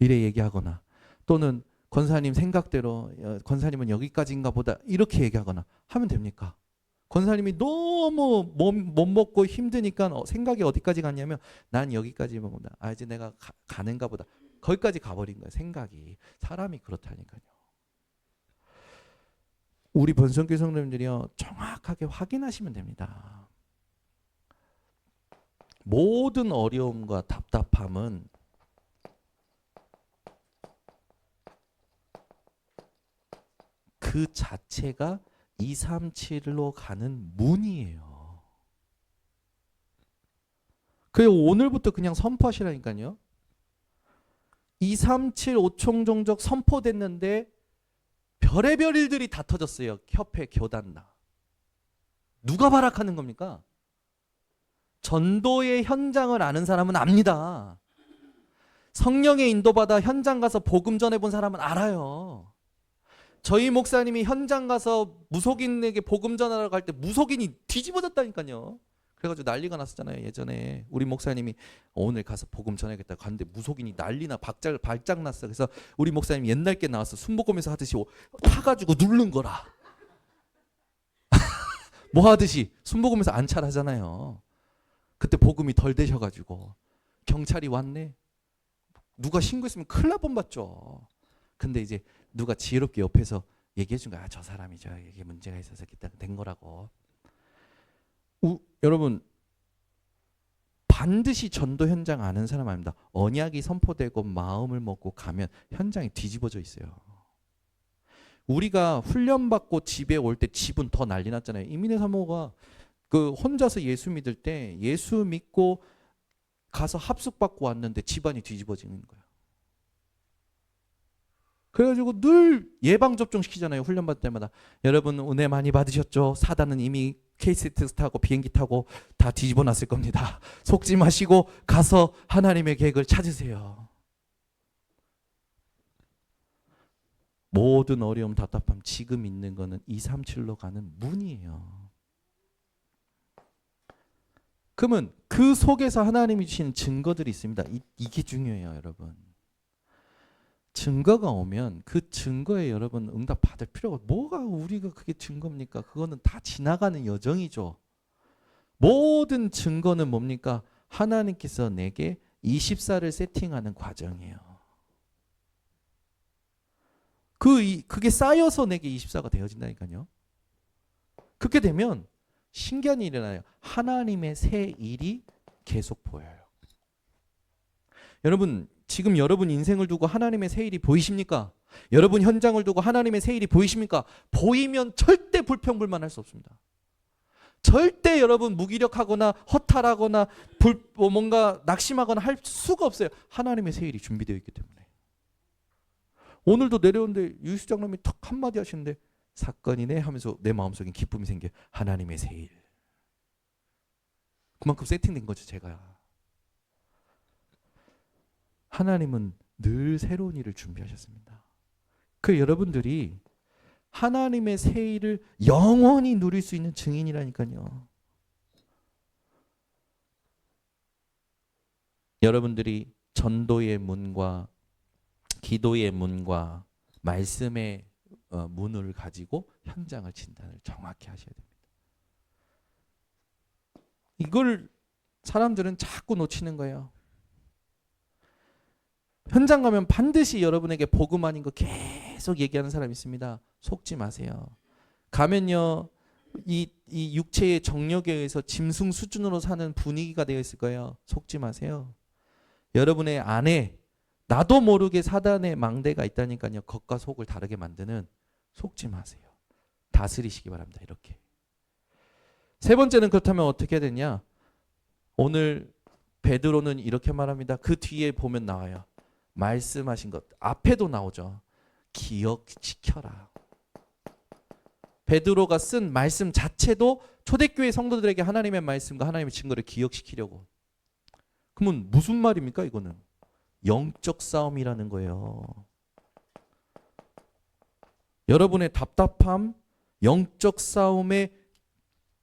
이래 얘기하거나 또는 권사님 생각대로 권사님은 여기까지인가 보다 이렇게 얘기하거나 하면 됩니까? 권사님이 너무 못 먹고 힘드니까 생각이 어디까지 갔냐면 난 여기까지 먹는다. 이제 내가 가는가 보다. 거기까지 가버린 거예요. 생각이. 사람이 그렇다니까요. 우리 번성교회 성도님들이요. 정확하게 확인하시면 됩니다. 모든 어려움과 답답함은 그 자체가 237로 가는 문이에요. 그래서 오늘부터 그냥 선포하시라니까요. 237 오총종족 선포됐는데 별의별 일들이 다 터졌어요. 협회, 교단다. 누가 발악하는 겁니까? 전도의 현장을 아는 사람은 압니다. 성령의 인도받아 현장 가서 복음 전해본 사람은 알아요. 저희 목사님이 현장 가서 무속인에게 복음 전하러 갈 때 무속인이 뒤집어졌다니까요. 그래가지고 난리가 났었잖아요. 예전에 우리 목사님이 오늘 가서 복음 전하겠다 갔는데 무속인이 난리나 발작 났어. 그래서 우리 목사님 옛날 게 나와서 순복음에서 하듯이 타가지고 누른 거라. 뭐 하듯이 순복음에서 안찰하잖아요. 그때 복음이 덜 되셔가지고 경찰이 왔네. 누가 신고했으면 큰일 날 뻔봤죠. 근데 이제 누가 지혜롭게 옆에서 얘기해 준 거야. 저 사람이 이게 문제가 있어서 된 거라고. 여러분 반드시 전도 현장 아는 사람 아닙니다. 언약이 선포되고 마음을 먹고 가면 현장이 뒤집어져 있어요. 우리가 훈련받고 집에 올 때 집은 더 난리 났잖아요. 이민혜 사모가 혼자서 예수 믿을 때 예수 믿고 가서 합숙받고 왔는데 집안이 뒤집어지는 거예요. 그래가지고 늘 예방접종 시키잖아요. 훈련받을 때마다. 여러분 은혜 많이 받으셨죠? 사단은 이미 KTX 타고 비행기 타고 다 뒤집어 놨을 겁니다. 속지 마시고 가서 하나님의 계획을 찾으세요. 모든 어려움, 답답함 지금 있는 거는 237로 가는 문이에요. 그러면 그 속에서 하나님이 주시는 증거들이 있습니다. 이게 중요해요, 여러분. 증거가 오면 그 증거에 여러분 응답 받을 필요가, 뭐가 우리가 그게 증거입니까? 그거는 다 지나가는 여정이죠. 모든 증거는 뭡니까? 하나님께서 내게 24를 세팅하는 과정이에요. 그게 쌓여서 내게 24가 되어진다니까요. 그렇게 되면 신기한 일이 일어나요. 하나님의 새 일이 계속 보여요. 여러분, 지금 여러분 인생을 두고 하나님의 새 일이 보이십니까? 여러분 현장을 두고 하나님의 새 일이 보이십니까? 보이면 절대 불평불만할 수 없습니다. 절대 여러분 무기력하거나 허탈하거나 뭔가 낙심하거나 할 수가 없어요. 하나님의 새 일이 준비되어 있기 때문에. 오늘도 내려오는데 유수 장로님이 턱 한마디 하시는데 사건이네 하면서 내 마음속에 기쁨이 생겨. 하나님의 새 일. 그만큼 세팅된 거죠, 제가. 하나님은 늘 새로운 일을 준비하셨습니다. 그 여러분들이 하나님의 새 일을 영원히 누릴 수 있는 증인이라니까요. 여러분들이 전도의 문과 기도의 문과 말씀의 문을 가지고 현장을 진단을 정확히 하셔야 됩니다. 이걸 사람들은 자꾸 놓치는 거예요. 현장 가면 반드시 여러분에게 복음 아닌 거 계속 얘기하는 사람이 있습니다. 속지 마세요. 가면요, 이 육체의 정력에 의해서 짐승 수준으로 사는 분위기가 되어 있을 거예요. 속지 마세요. 여러분의 안에 나도 모르게 사단의 망대가 있다니까요. 겉과 속을 다르게 만드는. 속지 마세요. 다스리시기 바랍니다. 이렇게. 세 번째는 그렇다면 어떻게 해야 되냐? 오늘 베드로는 이렇게 말합니다. 그 뒤에 보면 나와요. 말씀하신 것 앞에도 나오죠. 기억시켜라. 베드로가 쓴 말씀 자체도 초대교회 성도들에게 하나님의 말씀과 하나님의 증거를 기억시키려고. 그러면 무슨 말입니까? 이거는 영적 싸움이라는 거예요. 여러분의 답답함, 영적 싸움의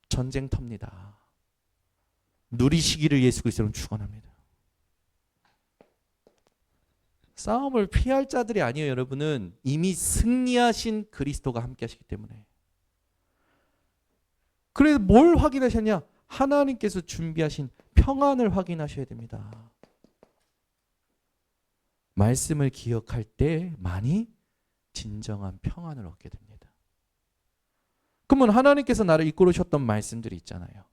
전쟁터입니다. 누리시기를 예수 그리스도는 축원합니다. 싸움을 피할 자들이 아니에요. 여러분은 이미 승리하신 그리스도가 함께 하시기 때문에. 그래서 뭘 확인하셨냐? 하나님께서 준비하신 평안을 확인하셔야 됩니다. 말씀을 기억할 때 많이 진정한 평안을 얻게 됩니다. 그러면 하나님께서 나를 이끌으셨던 말씀들이 있잖아요.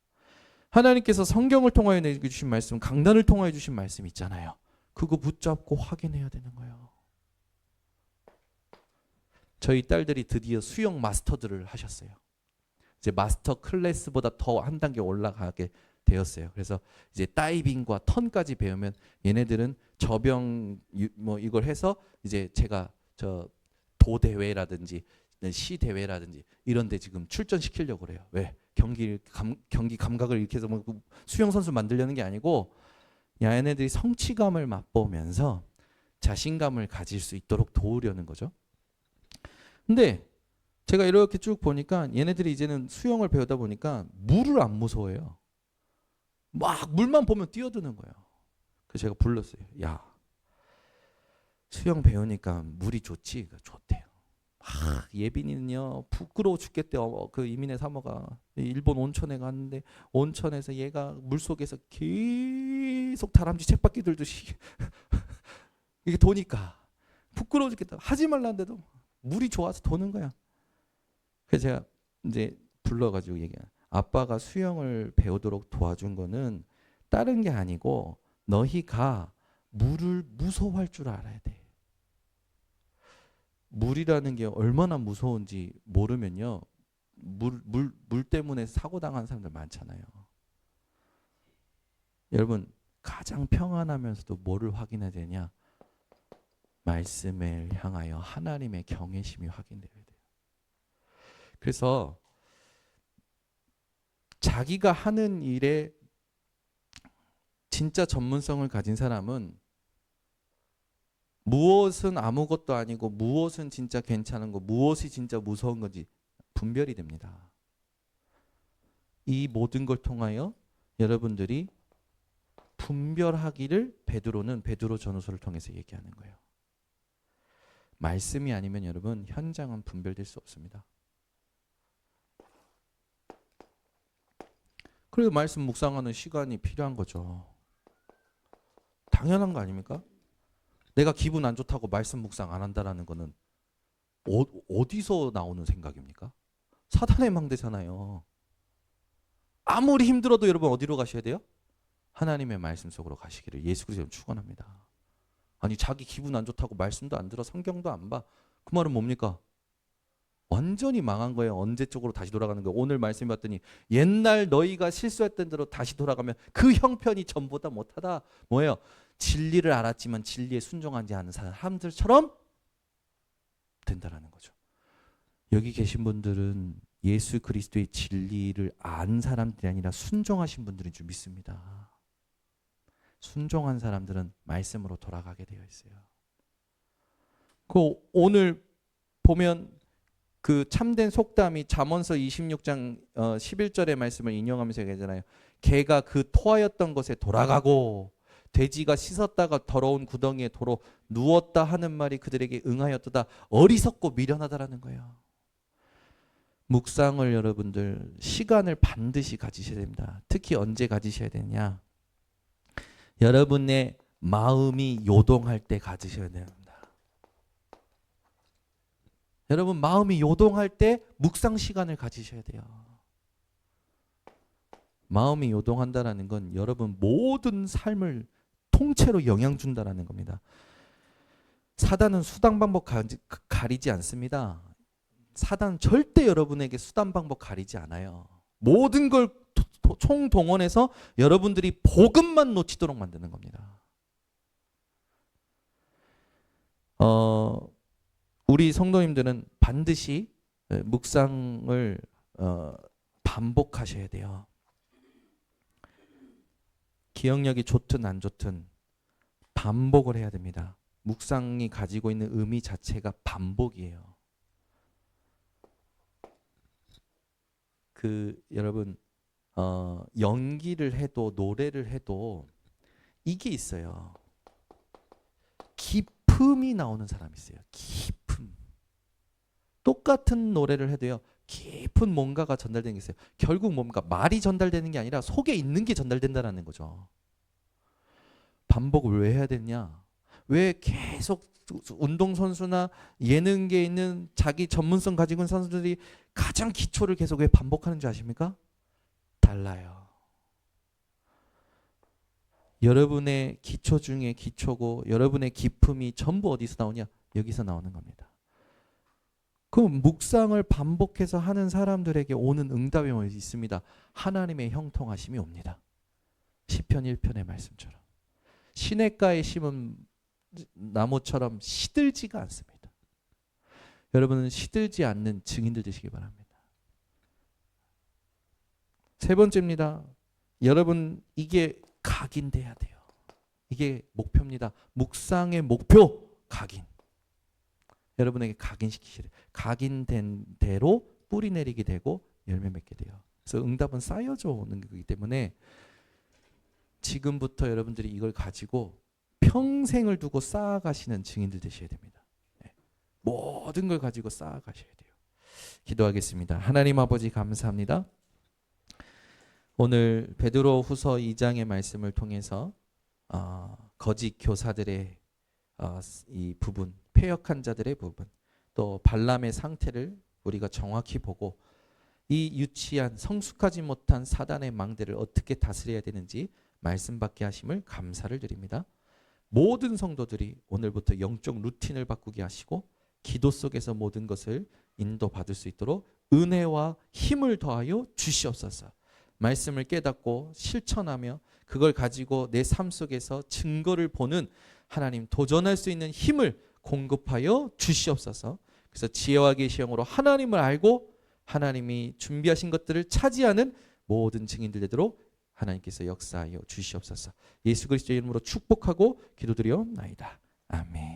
하나님께서 성경을 통하여 내주신 말씀, 강단을 통하여 주신 말씀 있잖아요. 그거 붙잡고 확인해야 되는 거예요. 저희 딸들이 드디어 수영 마스터들을 하셨어요. 이제 마스터 클래스보다 더 한 단계 올라가게 되었어요. 그래서 이제 다이빙과 턴까지 배우면 얘네들은 저병 뭐 이걸 해서 이제 제가 저 도대회라든지 시 대회라든지 이런 데 지금 출전시키려고 그래요. 왜? 경기 감각을 이렇게 해서 뭐 수영 선수 만들려는 게 아니고 얘네들이 성취감을 맛보면서 자신감을 가질 수 있도록 도우려는 거죠. 근데 제가 이렇게 쭉 보니까 얘네들이 이제는 수영을 배우다 보니까 물을 안 무서워해요. 막 물만 보면 뛰어드는 거예요. 그래서 제가 불렀어요. 야, 수영 배우니까 물이 좋지? 좋대요. 예빈이는요 부끄러워 죽겠대요. 그 이민의 사모가 일본 온천에 갔는데 온천에서 얘가 물속에서 계속 다람쥐 쳇바퀴 들듯이 이게 도니까 부끄러워 죽겠다. 하지 말라는데도 물이 좋아서 도는 거야. 그래서 제가 이제 불러가지고 얘기해. 아빠가 수영을 배우도록 도와준 거는 다른 게 아니고 너희가 물을 무서워할 줄 알아야 돼. 물이라는 게 얼마나 무서운지 모르면요. 물 때문에 사고 당한 사람들 많잖아요. 여러분 가장 평안하면서도 뭐를 확인해야 되냐? 말씀을 향하여 하나님의 경외심이 확인돼야 돼요. 그래서 자기가 하는 일에 진짜 전문성을 가진 사람은 무엇은 아무것도 아니고 무엇은 진짜 괜찮은 거, 무엇이 진짜 무서운 건지 분별이 됩니다. 이 모든 걸 통하여 여러분들이 분별하기를 베드로는 베드로 전후서를 통해서 얘기하는 거예요. 말씀이 아니면 여러분 현장은 분별될 수 없습니다. 그래서 말씀 묵상하는 시간이 필요한 거죠. 당연한 거 아닙니까? 내가 기분 안 좋다고 말씀 묵상 안 한다라는 거는 어디서 나오는 생각입니까? 사단의 망대잖아요. 아무리 힘들어도 여러분 어디로 가셔야 돼요? 하나님의 말씀 속으로 가시기를 예수 그리스도로 축원합니다. 아니 자기 기분 안 좋다고 말씀도 안 들어 성경도 안 봐. 그 말은 뭡니까? 완전히 망한 거예요. 언제 쪽으로 다시 돌아가는 거예요? 오늘 말씀 봤더니 옛날 너희가 실수했던 대로 다시 돌아가면 그 형편이 전보다 못하다. 뭐예요? 진리를 알았지만 진리에 순종하지 않은 사람들처럼 된다라는 거죠. 여기 계신 분들은 예수 그리스도의 진리를 안 사람들이 아니라 순종하신 분들인 줄 믿습니다. 순종한 사람들은 말씀으로 돌아가게 되어 있어요. 그 오늘 보면 그 참된 속담이 잠언서 26장 11절의 말씀을 인용하면서 얘기하잖아요. 개가 그 토하였던 곳에 돌아가고 돼지가 씻었다가 더러운 구덩이에 도로 누웠다 하는 말이 그들에게 응하였도다. 어리석고 미련하다라는 거예요. 묵상을 여러분들 시간을 반드시 가지셔야 됩니다. 특히 언제 가지셔야 되냐? 여러분의 마음이 요동할 때 가지셔야 됩니다. 여러분 마음이 요동할 때 묵상 시간을 가지셔야 돼요. 마음이 요동한다라는 건 여러분 모든 삶을 통째로 영향 준다라는 겁니다. 사단은 수단 방법 가리지 않습니다. 사단은 절대 여러분에게 수단 방법 가리지 않아요. 모든 걸 총동원해서 여러분들이 복음만 놓치도록 만드는 겁니다. 우리 성도님들은 반드시 묵상을 반복하셔야 돼요. 기억력이 좋든 안 좋든 반복을 해야 됩니다. 묵상이 가지고 있는 의미 자체가 반복이에요. 여러분 연기를 해도 노래를 해도 이게 있어요. 기품이 나오는 사람이 있어요. 기품. 똑같은 노래를 해도요. 깊은 뭔가가 전달되는 게 있어요. 결국 뭔가 말이 전달되는 게 아니라 속에 있는 게 전달된다는 거죠. 반복을 왜 해야 되냐? 왜 계속 운동선수나 예능계에 있는 자기 전문성 가지고 있는 선수들이 가장 기초를 계속 왜 반복하는 줄 아십니까? 달라요. 여러분의 기초 중에 기초고 여러분의 기품이 전부 어디서 나오냐? 여기서 나오는 겁니다. 그 묵상을 반복해서 하는 사람들에게 오는 응답이 있습니다. 하나님의 형통하심이 옵니다. 시편 1편의 말씀처럼. 시냇가에 심은 나무처럼 시들지가 않습니다. 여러분은 시들지 않는 증인들 되시기 바랍니다. 세 번째입니다. 여러분 이게 각인돼야 돼요. 이게 목표입니다. 묵상의 목표 각인. 여러분에게 각인시키시래. 각인된 대로 뿌리 내리게 되고 열매 맺게 돼요. 그래서 응답은 쌓여져 오는 거기 때문에 지금부터 여러분들이 이걸 가지고 평생을 두고 쌓아가시는 증인들 되셔야 됩니다. 네. 모든 걸 가지고 쌓아가셔야 돼요. 기도하겠습니다. 하나님 아버지 감사합니다. 오늘 베드로 후서 2장의 말씀을 통해서 거짓 교사들의 이 부분, 패역한 자들의 부분, 또 발람의 상태를 우리가 정확히 보고 이 유치한 성숙하지 못한 사단의 망대를 어떻게 다스려야 되는지 말씀받게 하심을 감사를 드립니다. 모든 성도들이 오늘부터 영적 루틴을 바꾸게 하시고 기도 속에서 모든 것을 인도받을 수 있도록 은혜와 힘을 더하여 주시옵소서. 말씀을 깨닫고 실천하며 그걸 가지고 내 삶 속에서 증거를 보는 하나님 도전할 수 있는 힘을 공급하여 주시옵소서. 그래서 지혜와 계시형으로 하나님을 알고 하나님이 준비하신 것들을 차지하는 모든 증인들 되도록 하나님께서 역사하여 주시옵소서. 예수 그리스도의 이름으로 축복하고 기도드리옵나이다. 아멘.